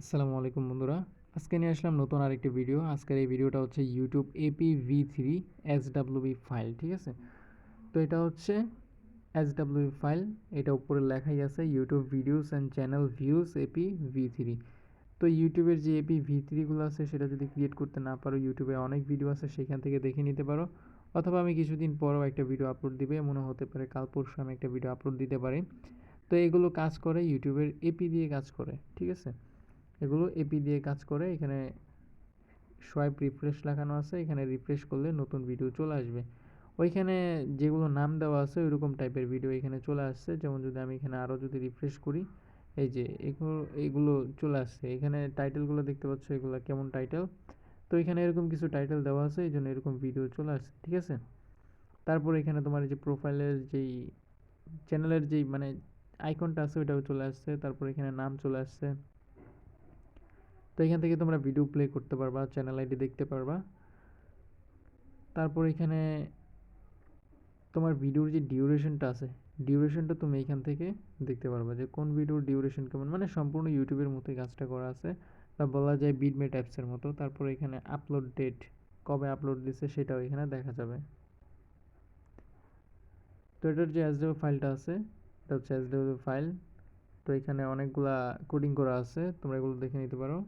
আসসালামু আলাইকুম বন্ধুরা। আজকে নিয়ে আসলাম নতুন আরেকটি ভিডিও। আজকের এই ভিডিওটা হচ্ছে ইউটিউব APv3 SWB ফাইল, ঠিক আছে? তো এটা হচ্ছে SWB ফাইল, এটা উপরে লেখাই আছে YouTube videos and channel views APv3। তো ইউটিউবের যে APv3 গুলো আছে সেটা যদি ক্রিয়েট করতে না পারো, ইউটিউবে অনেক ভিডিও আছে সেখান থেকে দেখে নিতে পারো, অথবা আমি কিছুদিন পরও একটা ভিডিও আপলোড দিবে, মনে হতে পারে কাল পরশু আমি একটা ভিডিও আপলোড দিতে পারি। তো এগুলো কাজ করে ইউটিউবের এপি দিয়ে কাজ করে, ঠিক আছে? এগুলো এপি দিয়ে কাজ করে। এখানে সোয়াইপ রিফ্রেশ লাগানো আছে, এখানে রিফ্রেশ করলে নতুন ভিডিও চলে আসবে। ওইখানে যেগুলো নাম দেওয়া আছে ওইরকম টাইপের ভিডিও এখানে চলে আসছে। যেমন যদি আমি এখানে আরও যদি রিফ্রেশ করি, এই যে এগুলো চলে আসছে। এখানে টাইটেলগুলো দেখতে পাচ্ছ, এগুলো কেমন টাইটেল। তো এখানে এরকম কিছু টাইটেল দেওয়া আছে, এই জন্য এরকম ভিডিও চলে আসছে, ঠিক আছে? তারপর এখানে তোমার এই যে প্রোফাইলের যেই চ্যানেলের যেই মানে আইকনটা আছে ওইটাও চলে আসছে। তারপর এখানে নাম চলে আসছে। তো এখান থেকে তোমরা ভিডিও প্লে করতে পারবা, চ্যানেল আইডি দেখতে পারবা। তারপর এখানে তোমার ভিডিওর যে ডিউরেশনটা আছে, ডিউরেশনটা তুমি এখান থেকে দেখতে পারবা যে কোন ভিডিওর ডিউরেশন কেমন, মানে সম্পূর্ণ ইউটিউবের মতোই কাজটা করা আছে, বা বলা যায় বিটমেট অ্যাপসের মতো। তারপর এখানে আপলোড ডেট, কবে আপলোড দিছে সেটাও এখানে দেখা যাবে। তো এটার যে এসডিও ফাইলটা আছে, এটা হচ্ছে এসডিও ফাইল। তো এখানে অনেকগুলা কোডিং করা আছে, তোমরা এগুলো দেখে নিতে পারো।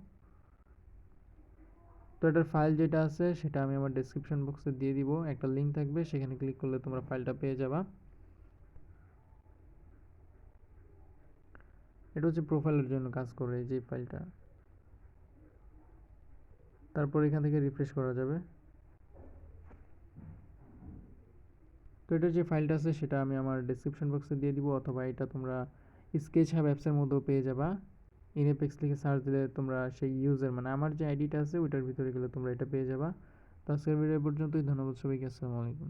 তো এটার ফাইল যেটা আছে সেটা আমি আমার ডেসক্রিপশন বক্সে দিয়ে দিব, একটা লিঙ্ক থাকবে, সেখানে ক্লিক করলে তোমরা ফাইলটা পেয়ে যাবা। এটা হচ্ছে প্রোফাইলের জন্য কাজ করে এই যে ফাইলটা। তারপর এখান থেকে রিফ্রেশ করা যাবে। তো এটার যে ফাইলটা আছে সেটা আমি আমার ডেসক্রিপশন বক্সে দিয়ে দিব, অথবা এটা তোমরা স্কেচ হাব অ্যাপসের মধ্যেও পেয়ে যাবা। ইনএপেক্স লিখে সার্চ দিলে তোমরা সেই ইউজার মানে আমার যে আইডিটা আছে ওইটার ভিতরে গেলে তোমরা এটা পেয়ে যাবা। তো আজকের ভিডিও পর্যন্তই। ধন্যবাদ সবাইকে। আসসালামু আলাইকুম।